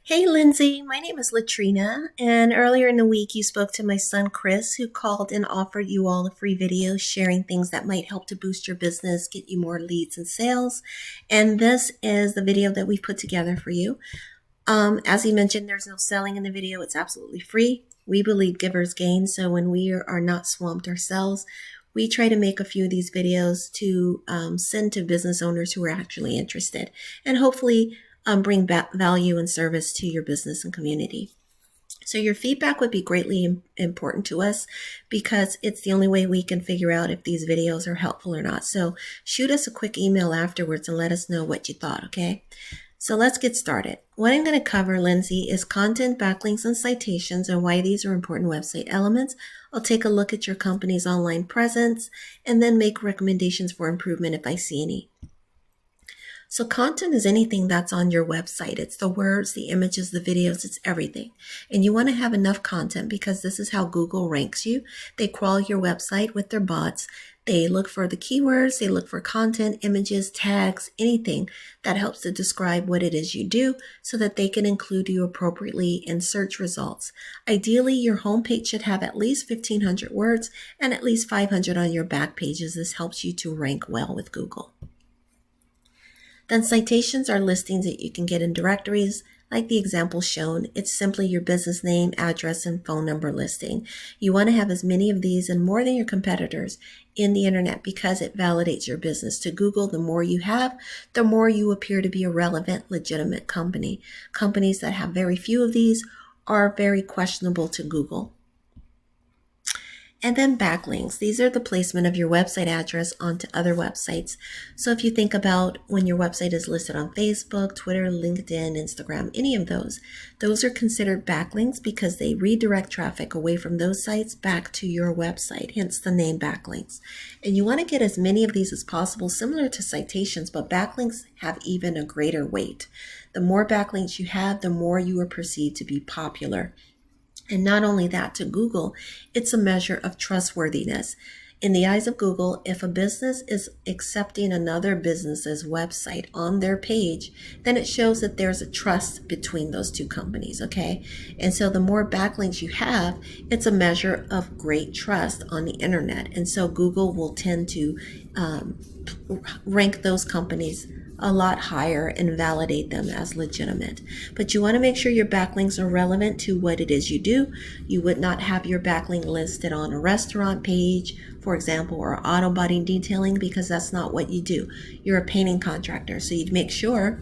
Hey Lindsay, my name is Latrina, and earlier in the week you spoke to my son Chris, who called and offered you all a free video sharing things that might help to boost your business, get you more leads and sales. And this is the video that we've put together for you. As he mentioned, there's no selling in the video, it's absolutely free. We believe givers gain, so when we are not swamped ourselves, we try to make a few of these videos to send to business owners who are actually interested, and hopefully bring back value and service to your business and community. So your feedback would be greatly important to us because it's the only way we can figure out if these videos are helpful or not. So shoot us a quick email afterwards and let us know what you thought, okay? So let's get started. What I'm going to cover, Lindsay, is content, backlinks, and citations and why these are important website elements. I'll take a look at your company's online presence and then make recommendations for improvement if I see any. So content is anything that's on your website. It's the words, the images, the videos, it's everything. And you want to have enough content because this is how Google ranks you. They crawl your website with their bots. They look for the keywords, they look for content, images, tags, anything that helps to describe what it is you do so that they can include you appropriately in search results. Ideally, your homepage should have at least 1,500 words and at least 500 on your back pages. This helps you to rank well with Google. Then citations are listings that you can get in directories. Like the example shown, it's simply your business name, address, and phone number listing. You want to have as many of these and more than your competitors in the internet because it validates your business. To Google, the more you have, the more you appear to be a relevant, legitimate company. Companies that have very few of these are very questionable to Google. And then backlinks. These are the placement of your website address onto other websites. So if you think about when your website is listed on Facebook, Twitter, LinkedIn, Instagram, any of those are considered backlinks because they redirect traffic away from those sites back to your website, hence the name backlinks. And you want to get as many of these as possible, similar to citations, but backlinks have even a greater weight. The more backlinks you have, the more you are perceived to be popular. And not only that, to Google, it's a measure of trustworthiness. In the eyes of Google, if a business is accepting another business's website on their page, then it shows that there's a trust between those two companies, okay? And so the more backlinks you have, it's a measure of great trust on the internet. And so Google will tend to rank those companies a lot higher and validate them as legitimate. But you want to make sure your backlinks are relevant to what it is you do. You would not have your backlink listed on a restaurant page, for example, or auto body detailing because that's not what you do. You're a painting contractor, so you'd make sure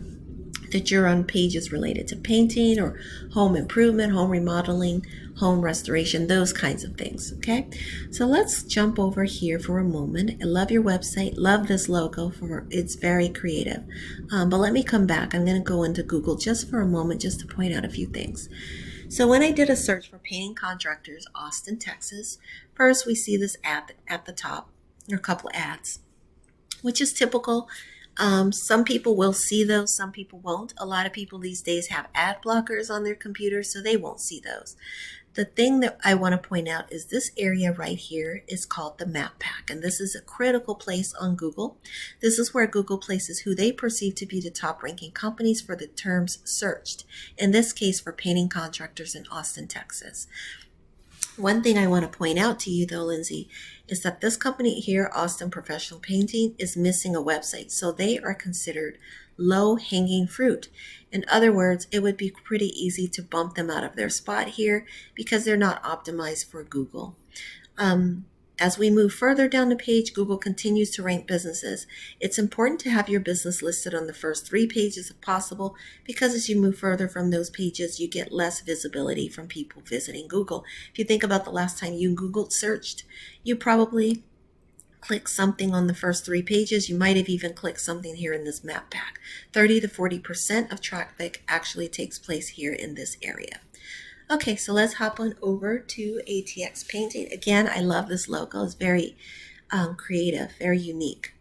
that you're on pages related to painting or home improvement, home remodeling, home restoration, those kinds of things, okay? So let's jump over here for a moment. I love your website, love this logo, it's very creative. But let me come back. I'm gonna go into Google just for a moment just to point out a few things. So when I did a search for painting contractors, Austin, Texas, first we see this ad at the top, or a couple ads, which is typical. Some people will see those, some people won't. A lot of people these days have ad blockers on their computers, so they won't see those. The thing that I want to point out is this area right here is called the map pack, and this is a critical place on Google. This is where Google places who they perceive to be the top ranking companies for the terms searched, in this case for painting contractors in Austin, Texas. One thing I want to point out to you though, Lindsay, is that this company here, Austin Professional Painting, is missing a website. So they are considered low-hanging fruit. In other words, it would be pretty easy to bump them out of their spot here because they're not optimized for Google. As we move further down the page, Google continues to rank businesses. It's important to have your business listed on the first 3 pages if possible, because as you move further from those pages, you get less visibility from people visiting Google. If you think about the last time you Googled searched, you probably click something on the first 3 pages. You might have even clicked something here in this map pack. 30 to 40% of traffic actually takes place here in this area. Okay, so let's hop on over to ATX Painting. Again, I love this logo. It's very creative, very unique.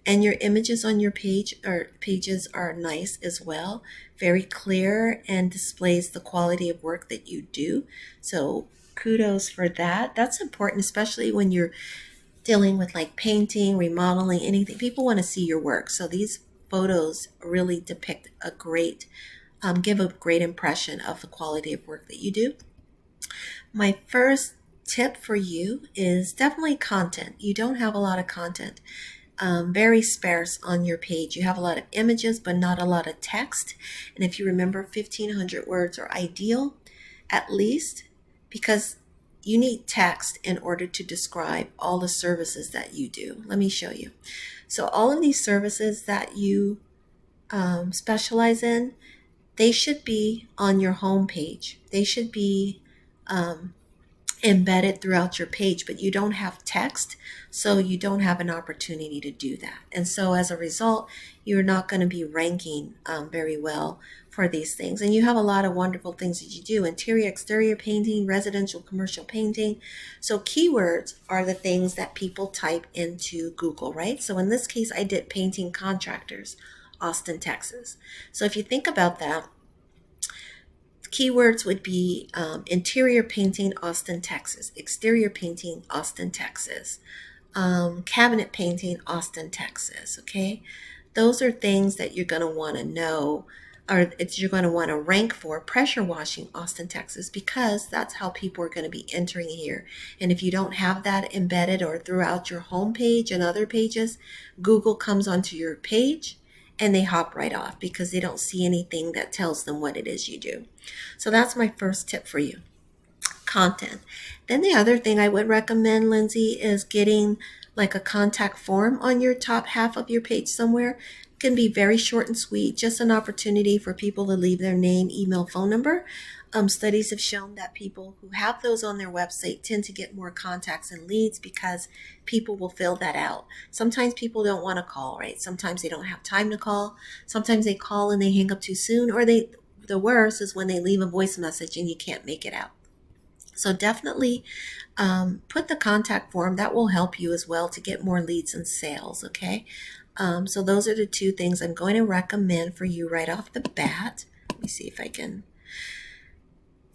And your images on your pages are nice as well. Very clear and displays the quality of work that you do. So kudos for that. That's important, especially when you're dealing with like painting, remodeling, anything. People want to see your work. So these photos really depict a great give a great impression of the quality of work that you do. My first tip for you is definitely content. You don't have a lot of content, very sparse on your page. You have a lot of images, but not a lot of text. And if you remember, 1,500 words are ideal, at least, because you need text in order to describe all the services that you do. Let me show you. So all of these services that you specialize in, they should be on your home page. They should be embedded throughout your page, but you don't have text, so you don't have an opportunity to do that. And so as a result, you're not going to be ranking very well for these things. And you have a lot of wonderful things that you do: interior, exterior painting, residential, commercial painting. So keywords are the things that people type into Google, right? So in this case, I did painting contractors, Austin, Texas. So if you think about that, keywords would be interior painting, Austin, Texas; exterior painting, Austin, Texas; cabinet painting, Austin, Texas. Okay, those are things that you're going to want to know, or you're going to want to rank for. Pressure washing, Austin, Texas, because that's how people are going to be entering here. And if you don't have that embedded or throughout your home page and other pages, Google comes onto your page and they hop right off because they don't see anything that tells them what it is you do. So that's my first tip for you: content. Then the other thing I would recommend, Lindsay, is getting like a contact form on your top half of your page somewhere. It can be very short and sweet, just an opportunity for people to leave their name, email, phone number. Studies have shown that people who have those on their website tend to get more contacts and leads because people will fill that out. Sometimes people don't want to call, right? Sometimes they don't have time to call. Sometimes they call and they hang up too soon, or the worst is when they leave a voice message and you can't make it out. So definitely put the contact form. That will help you as well to get more leads and sales, okay? So those are the two things I'm going to recommend for you right off the bat. Let me see if I can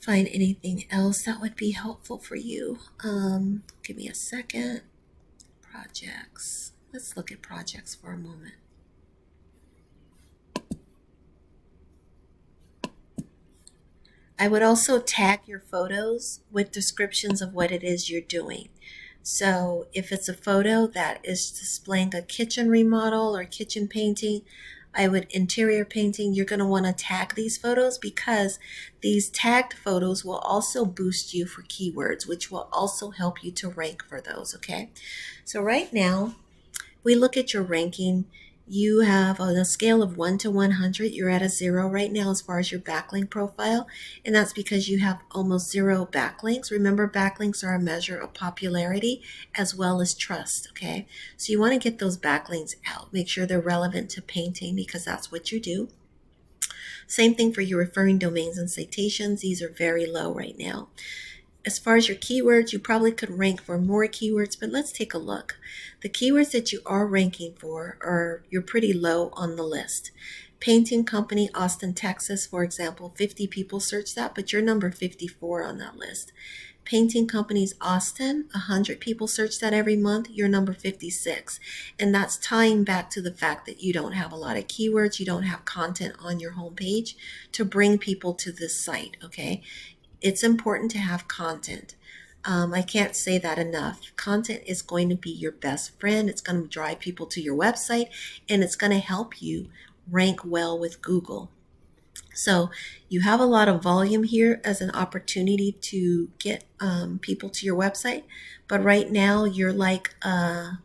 find anything else that would be helpful for you. Give me a second. Projects. Let's look at projects for a moment. I would also tag your photos with descriptions of what it is you're doing. So if it's a photo that is displaying a kitchen remodel or kitchen painting, interior painting, you're going to want to tag these photos, because these tagged photos will also boost you for keywords, which will also help you to rank for those, okay? So right now, we look at your ranking. You have, on a scale of 1 to 100, you're at a 0 right now as far as your backlink profile, and that's because you have almost 0 backlinks. Remember, backlinks are a measure of popularity as well as trust, okay? So you want to get those backlinks out. Make sure they're relevant to painting, because that's what you do. Same thing for your referring domains and citations. These are very low right now. As far as your keywords, you probably could rank for more keywords, but let's take a look. The keywords that you are ranking for you're pretty low on the list. Painting company, Austin, Texas, for example, 50 people search that, but you're number 54 on that list. Painting companies, Austin, 100 people search that every month, you're number 56. And that's tying back to the fact that you don't have a lot of keywords, you don't have content on your homepage to bring people to this site, okay? It's important to have content. I can't say that enough. Content is going to be your best friend. It's going to drive people to your website, and it's going to help you rank well with Google. So you have a lot of volume here as an opportunity to get people to your website. But right now, you're like a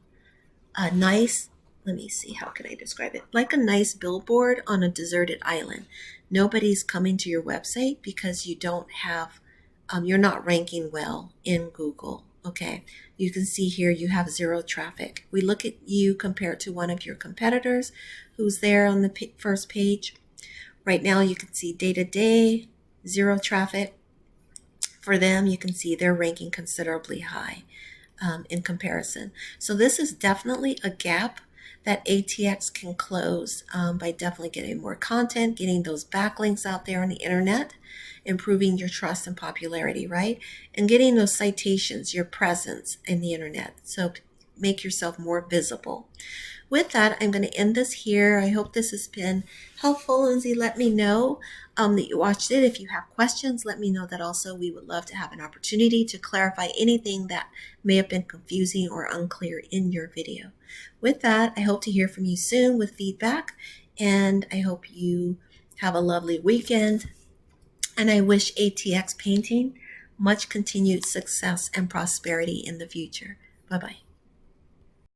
nice, let me see, how can I describe it? Like a nice billboard on a deserted island. Nobody's coming to your website because you don't have, you're not ranking well in Google, okay? You can see here you have 0 traffic. We look at you compared to one of your competitors who's there on the first page. Right now you can see day to day, 0 traffic. For them, you can see they're ranking considerably high in comparison. So this is definitely a gap that ATX can close by definitely getting more content, getting those backlinks out there on the internet, improving your trust and popularity, right? And getting those citations, your presence in the internet. So make yourself more visible. With that, I'm going to end this here. I hope this has been helpful. Lindsay, let me know that you watched it. If you have questions, let me know that also. We would love to have an opportunity to clarify anything that may have been confusing or unclear in your video. With that, I hope to hear from you soon with feedback, and I hope you have a lovely weekend. And I wish ATX Painting much continued success and prosperity in the future. Bye-bye.